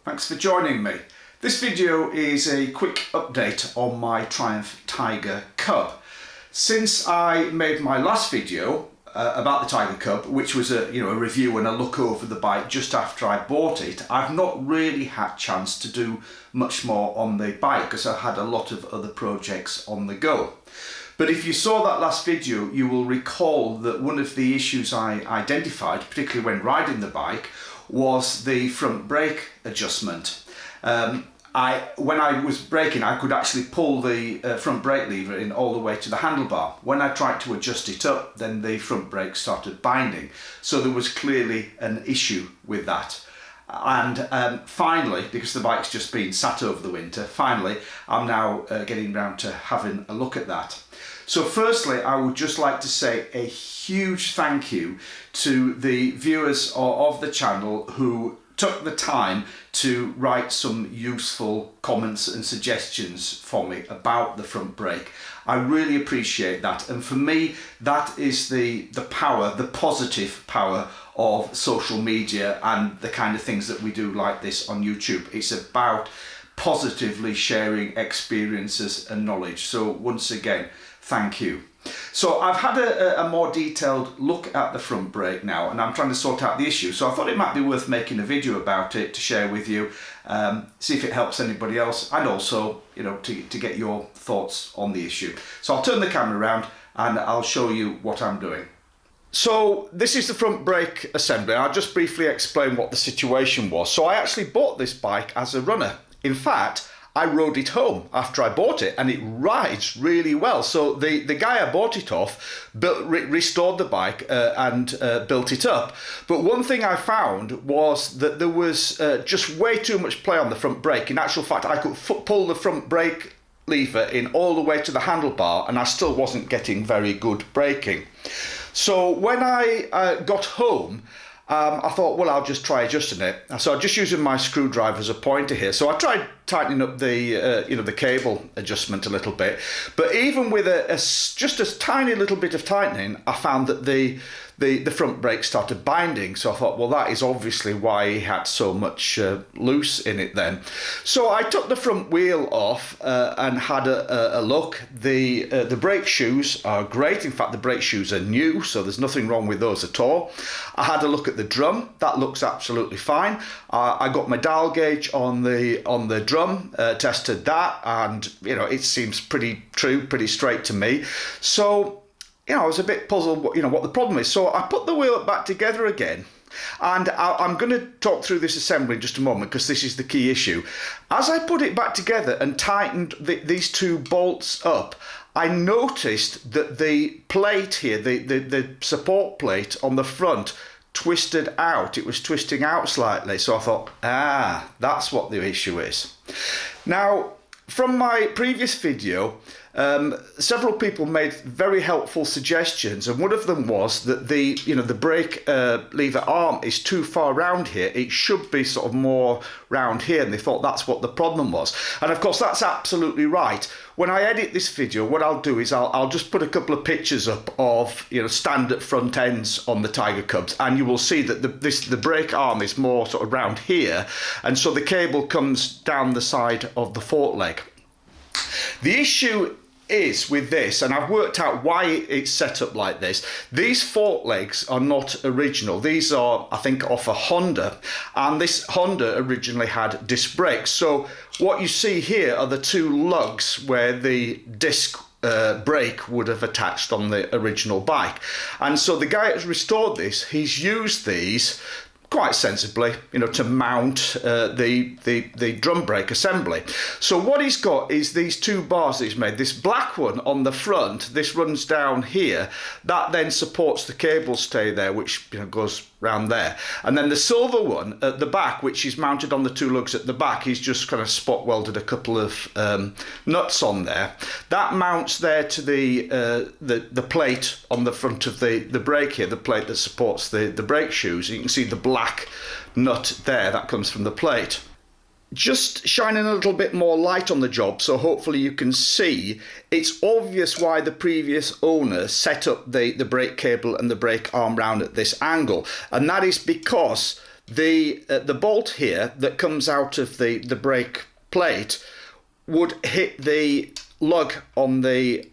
Thanks for joining me. This video is a quick update on my Triumph Tiger Cub. Since I made my last video about the Tiger Cub, which was a review and a look over the bike just after I bought it, I've not really had a chance to do much more on the bike because I had a lot of other projects on the go. But if you saw that last video, you will recall that one of the issues I identified, particularly when riding the bike, was the front brake adjustment. When I was braking, I could actually pull the front brake lever in all the way to the handlebar. When I tried to adjust it up, then the front brake started binding. So there was clearly an issue with that. And finally, because the bike's just been sat over the winter, finally I'm now getting round to having a look at that. So firstly, I would just like to say a huge thank you to the viewers of the channel who took the time to write some useful comments and suggestions for me about the front brake. I really appreciate that, and for me that is the power, the positive power of social media and the kind of things that we do like this on YouTube. It's about positively sharing experiences and knowledge. So once again, thank you. So I've had a more detailed look at the front brake now, and I'm trying to sort out the issue. So I thought it might be worth making a video about it to share with you, see if it helps anybody else, and also, to get your thoughts on the issue. So I'll turn the camera around and I'll show you what I'm doing. So this is the front brake assembly. I'll just briefly explain what the situation was. So I actually bought this bike as a runner. In fact, I rode it home after I bought it, and it rides really well. So the guy I bought it off restored the bike and built it up. But one thing I found was that there was just way too much play on the front brake. In actual fact, I could pull the front brake lever in all the way to the handlebar, and I still wasn't getting very good braking. So when I got home, I thought, well, I'll just try adjusting it. So I'm just using my screwdriver as a pointer here. So I tried tightening up the cable adjustment a little bit, but even with just a tiny little bit of tightening, I found that the front brake started binding. So I thought, well, that is obviously why it had so much loose in it then. So I took the front wheel off and had a look. The brake shoes are great. In fact, the brake shoes are new, so there's nothing wrong with those at all. I had a look at the drum. That looks absolutely fine. I got my dial gauge on the drum, tested that, and it seems pretty true, pretty straight to me. So I was a bit puzzled what the problem is. So I put the wheel back together again, and I'm going to talk through this assembly in just a moment because this is the key issue. As I put it back together and tightened these two bolts up, I noticed that the plate here, the support plate on the front, twisted out. It was twisting out slightly. So I thought, that's what the issue is. Now, from my previous video, several people made very helpful suggestions, and one of them was that the brake lever arm is too far round here. It should be sort of more round here, and they thought that's what the problem was. And of course, that's absolutely right. When I edit this video, what I'll do is I'll just put a couple of pictures up of standard front ends on the Tiger Cubs, and you will see that the brake arm is more sort of round here, and so the cable comes down the side of the fork leg. The issue is with this, and I've worked out why it's set up like this. These fork legs are not original. These are, I think, off a Honda, and this Honda originally had disc brakes. So what you see here are the two lugs where the disc brake would have attached on the original bike. And so the guy that's restored this, he's used these quite sensibly, to mount the drum brake assembly. So what he's got is these two bars that he's made. This black one on the front, this runs down here, that then supports the cable stay there, which goes round there. And then the silver one at the back, which is mounted on the two lugs at the back, he's just kind of spot welded a couple of nuts on there. That mounts there to the plate on the front of the brake here, the plate that supports the brake shoes. You can see the black nut there, that comes from the plate. Just shining a little bit more light on the job, so hopefully you can see, it's obvious why the previous owner set up the brake cable and the brake arm round at this angle, and that is because the bolt here that comes out of the brake plate would hit the lug on the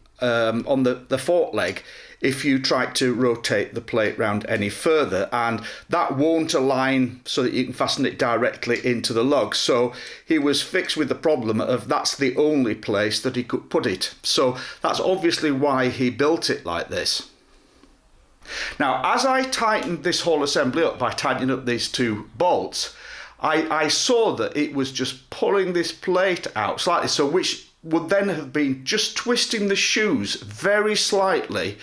fork leg if you try to rotate the plate round any further, and that won't align so that you can fasten it directly into the lug. So he was fixed with the problem of that's the only place that he could put it. So that's obviously why he built it like this. Now, as I tightened this whole assembly up by tightening up these two bolts, I saw that it was just pulling this plate out slightly, so which would then have been just twisting the shoes very slightly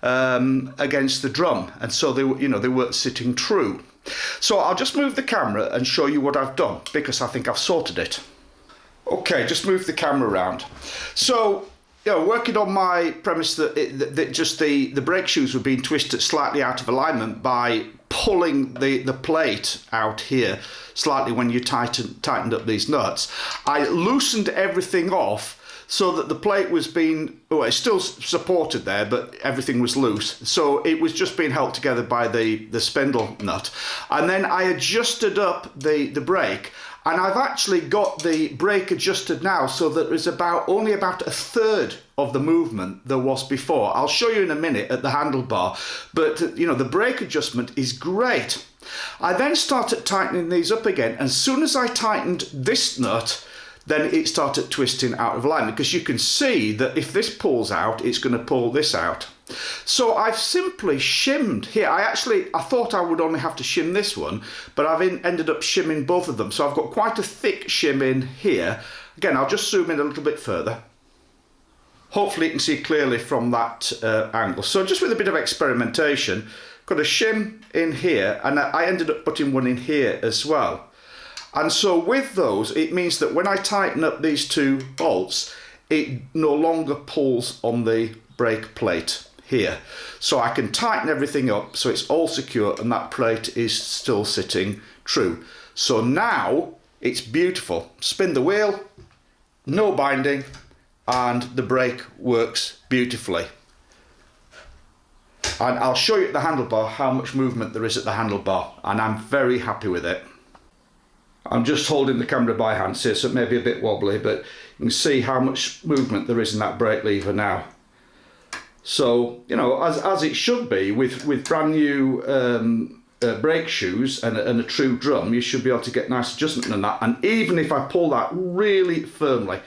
against the drum, and so they weren't sitting true. So I'll just move the camera and show you what I've done, because I think I've sorted it. Okay, just move the camera around. So, working on my premise that just the brake shoes were being twisted slightly out of alignment by pulling the plate out here slightly when you tightened up these nuts, I loosened everything off so that the plate was it's still supported there, but everything was loose. So it was just being held together by the spindle nut. And then I adjusted up the brake, and I've actually got the brake adjusted now so that there's only about a third of the movement there was before. I'll show you in a minute at the handlebar, but the brake adjustment is great. I then started tightening these up again, and as soon as I tightened this nut, then it started twisting out of alignment, because you can see that if this pulls out, it's going to pull this out. So I've simply shimmed here. I thought I would only have to shim this one, but I've ended up shimming both of them. So I've got quite a thick shim in here. Again, I'll just zoom in a little bit further. Hopefully you can see clearly from that angle. So just with a bit of experimentation, got a shim in here, and I ended up putting one in here as well. And so with those, it means that when I tighten up these two bolts, it no longer pulls on the brake plate here. So I can tighten everything up so it's all secure and that plate is still sitting true. So now it's beautiful. Spin the wheel, no binding, and the brake works beautifully. And I'll show you at the handlebar how much movement there is at the handlebar, and I'm very happy with it. I'm just holding the camera by hand here, so it may be a bit wobbly, but you can see how much movement there is in that brake lever now. So, as it should be, with brand new brake shoes and a true drum, you should be able to get nice adjustment on that. And even if I pull that really firmly,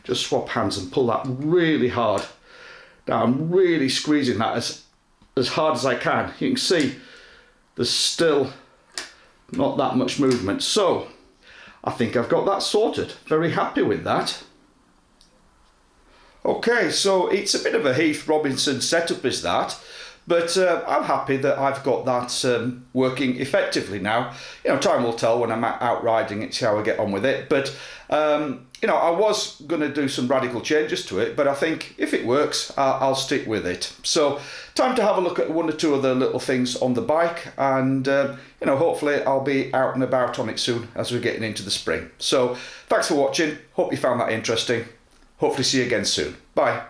just swap hands and pull that really hard. Now I'm really squeezing that as hard as I can. You can see there's still not that much movement. So I think I've got that sorted. Very happy with that. Okay, so it's a bit of a Heath Robinson setup is that, but I'm happy that I've got that working effectively now. Time will tell when I'm out riding it, see how I get on with it. But I was going to do some radical changes to it, but I think if it works, I'll stick with it. So time to have a look at one or two other little things on the bike, and hopefully I'll be out and about on it soon as we're getting into the spring. So thanks for watching. Hope you found that interesting. Hopefully see you again soon. Bye.